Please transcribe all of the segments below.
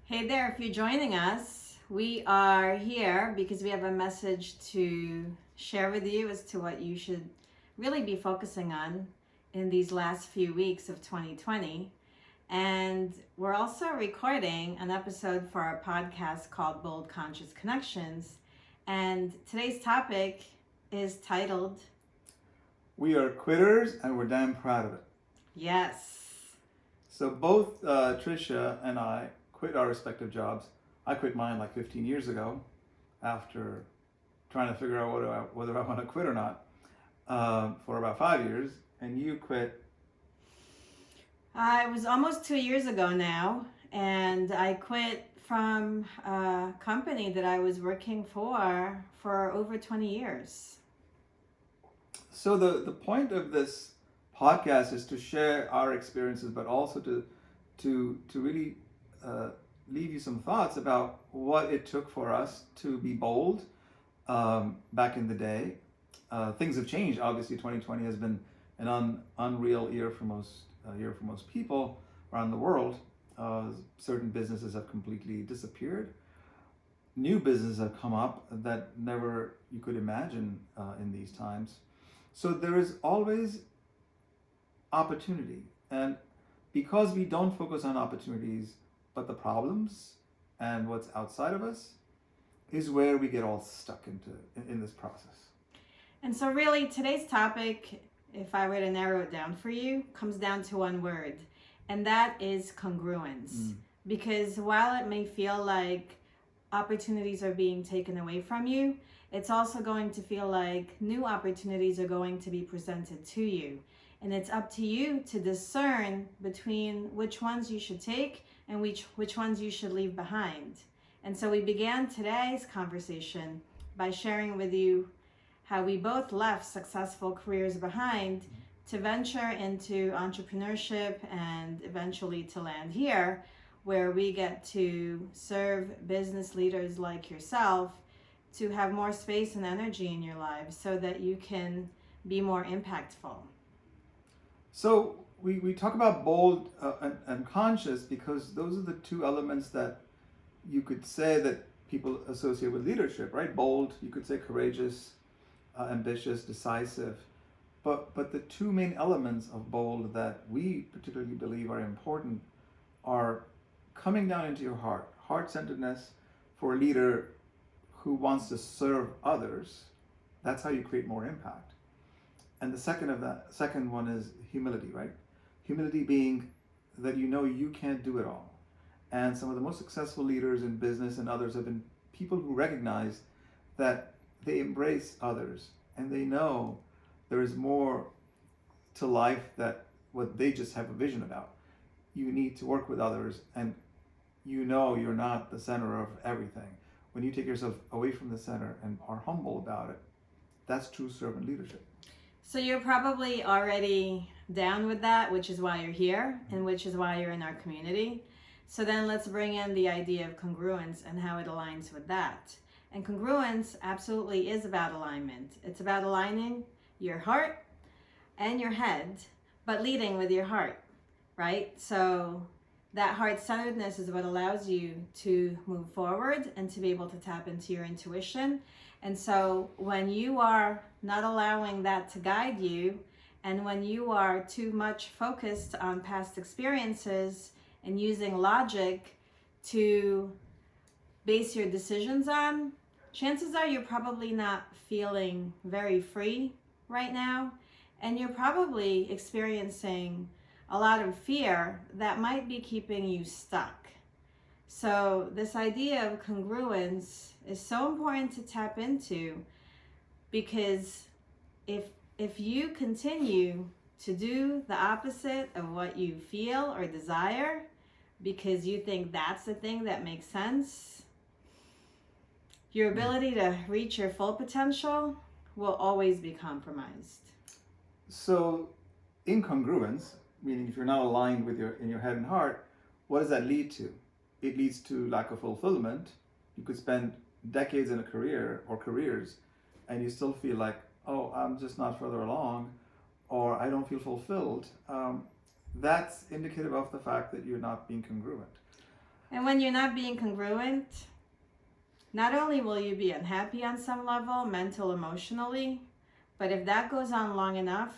Hey there, if you're joining us, we are here because we have a message to share with you as to what you should really be focusing on in these last few weeks of 2020. And we're also recording an episode for our podcast called Bold Conscious Connections. And today's topic is titled, We are quitters and we're damn proud of it. Yes. So both Tricia and I quit our respective jobs. I quit mine like 15 years ago after trying to figure out whether I want to quit or not for about 5 years. And you quit. It was almost 2 years ago now, and I quit from a company that I was working for over 20 years. So the point of this podcast is to share our experiences, but also to really leave you some thoughts about what it took for us to be bold back in the day. Things have changed. Obviously, 2020 has been an unreal year for most people around the world. Certain businesses have completely disappeared. New businesses have come up that never you could imagine in these times. So there is always opportunity, and because we don't focus on opportunities but the problems and what's outside of us is where we get all stuck in this process. And so, really, today's topic, if I were to narrow it down for you, comes down to one word, and that is congruence. Because while it may feel like opportunities are being taken away from you, it's also going to feel like new opportunities are going to be presented to you. And it's up to you to discern between which ones you should take and which ones you should leave behind. And so we began today's conversation by sharing with you how we both left successful careers behind to venture into entrepreneurship and eventually to land here, where we get to serve business leaders like yourself to have more space and energy in your lives so that you can be more impactful. So we talk about bold and conscious because those are the two elements that you could say that people associate with leadership, right? Bold, you could say courageous, ambitious, decisive. But the two main elements of bold that we particularly believe are important are coming down into your heart-centeredness for a leader who wants to serve others. That's how you create more impact. And the second one is humility, right? Humility being that you know you can't do it all. And some of the most successful leaders in business and others have been people who recognize that they embrace others and they know there is more to life that what they just have a vision about. You need to work with others, and you know you're not the center of everything. When you take yourself away from the center and are humble about it, that's true servant leadership. So you're probably already down with that, which is why you're here and which is why you're in our community. So then let's bring in the idea of congruence and how it aligns with that. And congruence absolutely is about alignment. It's about aligning your heart and your head, but leading with your heart, right? So that heart-centeredness is what allows you to move forward and to be able to tap into your intuition. And so when you are not allowing that to guide you, and when you are too much focused on past experiences and using logic to base your decisions on, chances are you're probably not feeling very free right now, and you're probably experiencing a lot of fear that might be keeping you stuck. So this idea of congruence is so important to tap into, because if you continue to do the opposite of what you feel or desire because you think that's the thing that makes sense, your ability to reach your full potential will always be compromised. So incongruence, meaning if you're not aligned with in your head and heart, what does that lead to? It leads to lack of fulfillment. You could spend decades in a career or careers and you still feel like, oh, I'm just not further along, or I don't feel fulfilled. That's indicative of the fact that you're not being congruent. And when you're not being congruent, not only will you be unhappy on some level, mental, emotionally, but if that goes on long enough,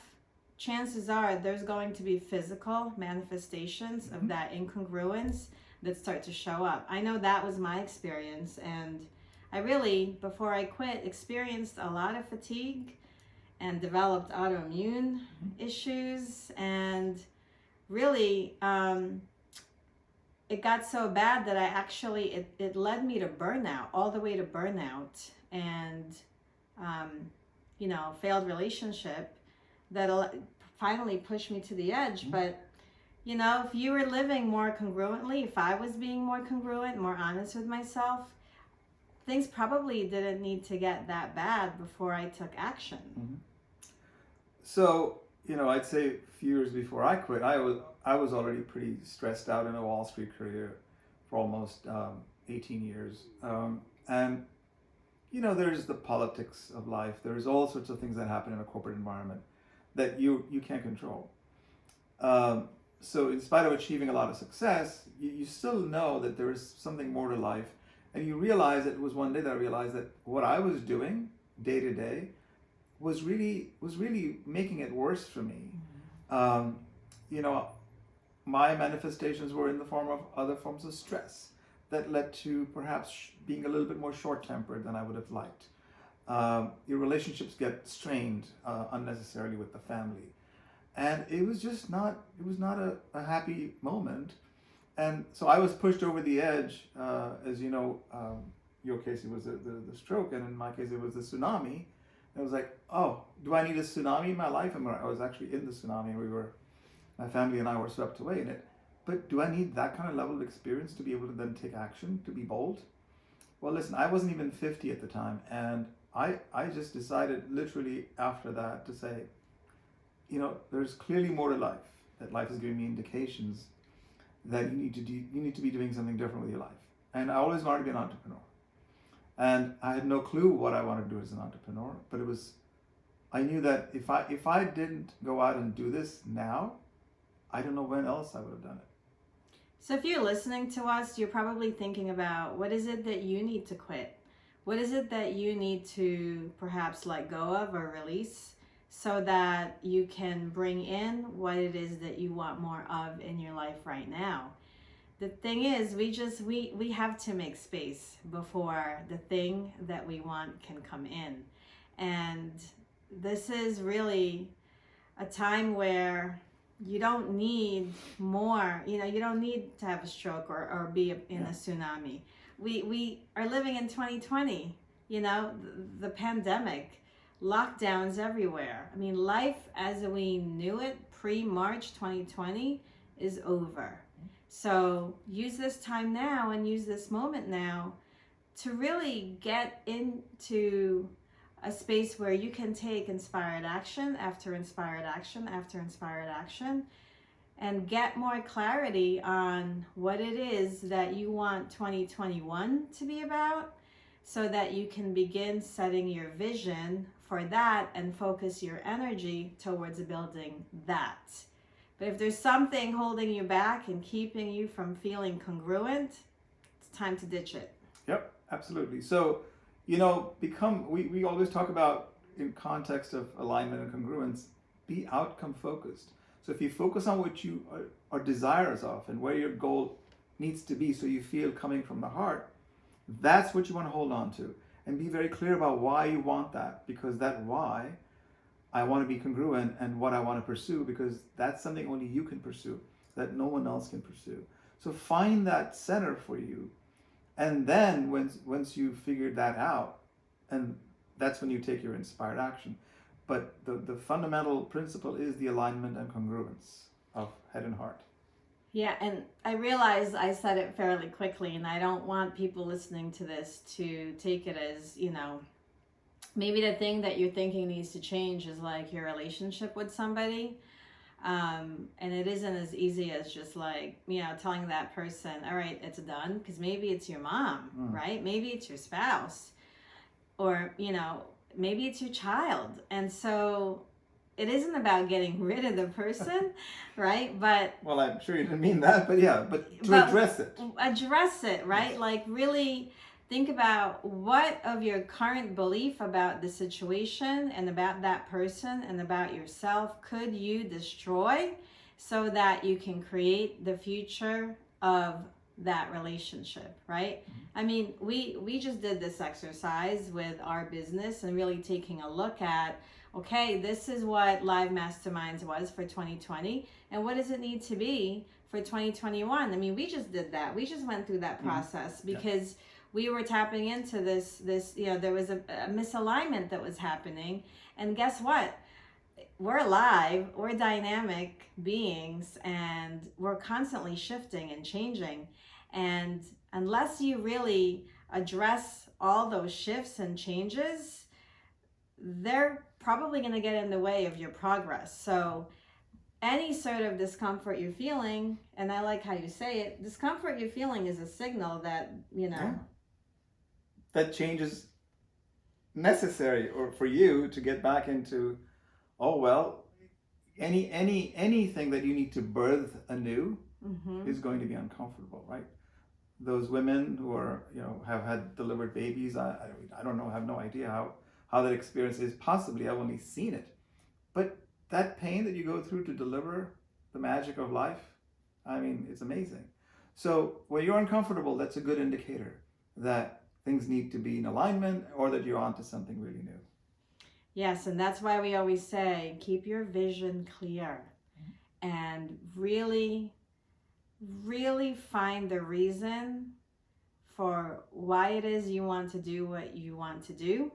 chances are there's going to be physical manifestations of that incongruence that start to show up. I know that was my experience, and I really, before I quit, experienced a lot of fatigue and developed autoimmune issues, and really it got so bad that I actually, it led me to burnout, all the way to burnout, and failed relationship that finally pushed me to the edge. But if you were living more congruently, if I was being more congruent, more honest with myself, things probably didn't need to get that bad before I took action. So, I'd say a few years before I quit, I was already pretty stressed out in a Wall Street career for almost 18 years. And, there's the politics of life. There's all sorts of things that happen in a corporate environment that you can't control. So in spite of achieving a lot of success, you still know that there is something more to life. And you realize, it was one day that I realized that what I was doing day to day was really making it worse for me. My manifestations were in the form of other forms of stress that led to perhaps being a little bit more short-tempered than I would have liked. Your relationships get strained unnecessarily with the family. And it was just not a happy moment. And so I was pushed over the edge, as you know, your case it was the stroke, and in my case it was the tsunami. And I was like, oh, do I need a tsunami in my life? I was actually in the tsunami, and my family and I were swept away in it. But do I need that kind of level of experience to be able to then take action, to be bold? Well, listen, I wasn't even 50 at the time, and I just decided literally after that to say, there's clearly more to life, that life is giving me indications that you need to be doing something different with your life. And I always wanted to be an entrepreneur. And I had no clue what I wanted to do as an entrepreneur, but I knew that if I didn't go out and do this now, I don't know when else I would have done it. So if you're listening to us, you're probably thinking about, what is it that you need to quit? What is it that you need to perhaps let go of or release so that you can bring in what it is that you want more of in your life right now? The thing is, we have to make space before the thing that we want can come in. And this is really a time where you don't need more, you don't need to have a stroke or be in a tsunami. We are living in 2020, the pandemic, lockdowns everywhere. I mean, life as we knew it pre-March 2020 is over. So use this time now and use this moment now to really get into a space where you can take inspired action after inspired action after inspired action and get more clarity on what it is that you want 2021 to be about, so that you can begin setting your vision for that and focus your energy towards building that. But if there's something holding you back and keeping you from feeling congruent, it's time to ditch it. Yep, absolutely. So, we always talk about, in context of alignment and congruence, be outcome focused. So if you focus on what you are desirous of and where your goal needs to be, so you feel coming from the heart, that's what you want to hold on to. And be very clear about why you want that, because that why, I want to be congruent, and what I want to pursue, because that's something only you can pursue, that no one else can pursue. So find that center for you. And then once you've figured that out, and that's when you take your inspired action. But the fundamental principle is the alignment and congruence of head and heart. Yeah, and I realize I said it fairly quickly, and I don't want people listening to this to take it as, maybe the thing that you're thinking needs to change is like your relationship with somebody. And it isn't as easy as just like, telling that person, all right, it's done. Because maybe it's your mom, right? Maybe it's your spouse, or, maybe it's your child. And so it isn't about getting rid of the person, right? But Well, I'm sure you didn't mean that, but yeah, but to But- address it. address it, right? Yes. Like really think about what of your current belief about the situation and about that person and about yourself could you destroy so that you can create the future of that relationship, right? I mean, we just did this exercise with our business and really taking a look at, okay, this is what Live Masterminds was for 2020, and what does it need to be for 2021? I mean, we just did that. We just went through that process because we were tapping into this, there was a misalignment that was happening, and guess what? We're alive, we're dynamic beings, and we're constantly shifting and changing. And unless you really address all those shifts and changes, they're probably going to get in the way of your progress. So any sort of discomfort you're feeling, and I like how you say it, discomfort you're feeling is a signal that, that change is necessary or for you to get back into, anything that you need to birth anew is going to be uncomfortable, right? Those women who are, have had delivered babies, I don't know, have no idea how that experience is. Possibly I've only seen it, but that pain that you go through to deliver the magic of life, I mean, it's amazing. So when you're uncomfortable, that's a good indicator that things need to be in alignment or that you're onto something really new. Yes, and that's why we always say, keep your vision clear and really, really find the reason for why it is you want to do what you want to do.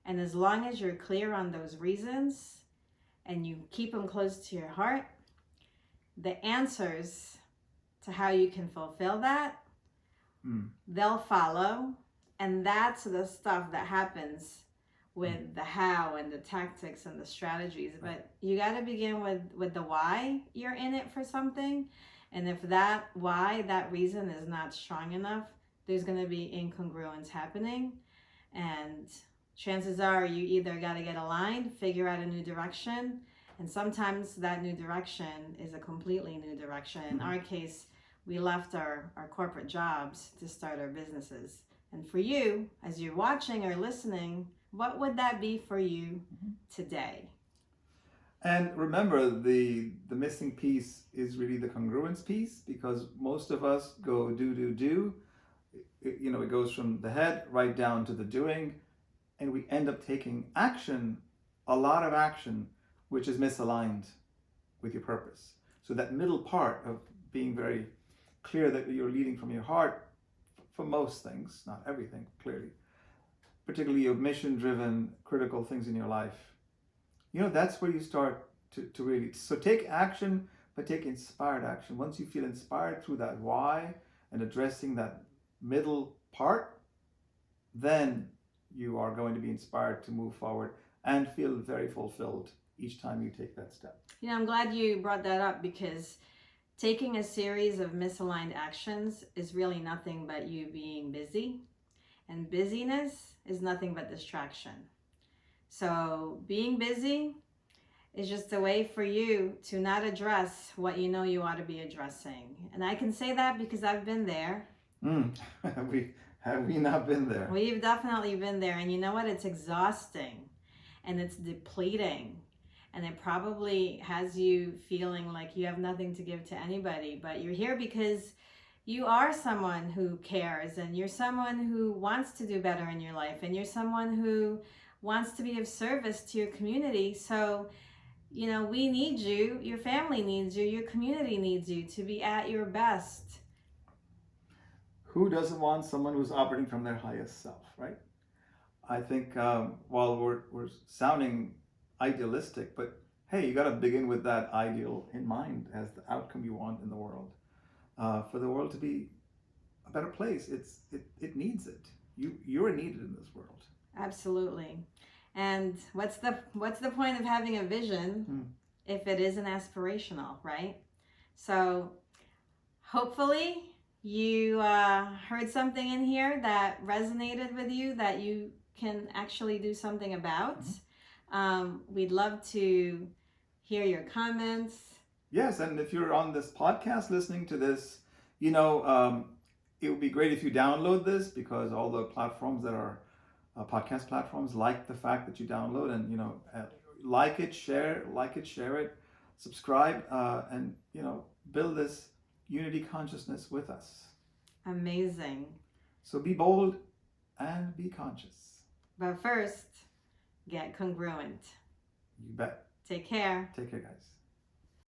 And as long as you're clear on those reasons and you keep them close to your heart, the answers to how you can fulfill that, they'll follow. And that's the stuff that happens with the how and the tactics and the strategies. But you got to begin with the why you're in it for something. And if that why, that reason is not strong enough, there's going to be incongruence happening. And chances are you either got to get aligned, figure out a new direction. And sometimes that new direction is a completely new direction. In our case, we left our corporate jobs to start our businesses. And for you, as you're watching or listening, what would that be for you today? And remember, the missing piece is really the congruence piece, because most of us go do. It goes from the head right down to the doing, and we end up taking action, a lot of action, which is misaligned with your purpose. So that middle part of being very clear that you're leading from your heart for most things, not everything, clearly, particularly your mission-driven, critical things in your life, that's where you start to really, so take action, but take inspired action. Once you feel inspired through that why and addressing that middle part, then you are going to be inspired to move forward and feel very fulfilled each time you take that step. I'm glad you brought that up, because taking a series of misaligned actions is really nothing but you being busy, and busyness is nothing but distraction. So being busy is just a way for you to not address what you know you ought to be addressing. And I can say that because I've been there. Have we not been there? We've definitely been there. And you know what? It's exhausting and it's depleting. And it probably has you feeling like you have nothing to give to anybody. But you're here because you are someone who cares, and you're someone who wants to do better in your life, and you're someone who wants to be of service to your community. So, we need you, your family needs you, your community needs you to be at your best. Who doesn't want someone who's operating from their highest self, right? I think while we're sounding idealistic, but hey, you got to begin with that ideal in mind as the outcome you want in the world. For the world to be a better place, it needs it. You're needed in this world. Absolutely. And what's the point of having a vision if it isn't aspirational, right? So hopefully you heard something in here that resonated with you that you can actually do something about. We'd love to hear your comments. Yes, and if you're on this podcast listening to this, it would be great if you download this, because all the platforms that are podcast platforms like the fact that you download, and like it, share it, subscribe, and build this unity consciousness with us. Amazing. So be bold and be conscious. But first, get congruent. You bet. Take care. Take care, guys.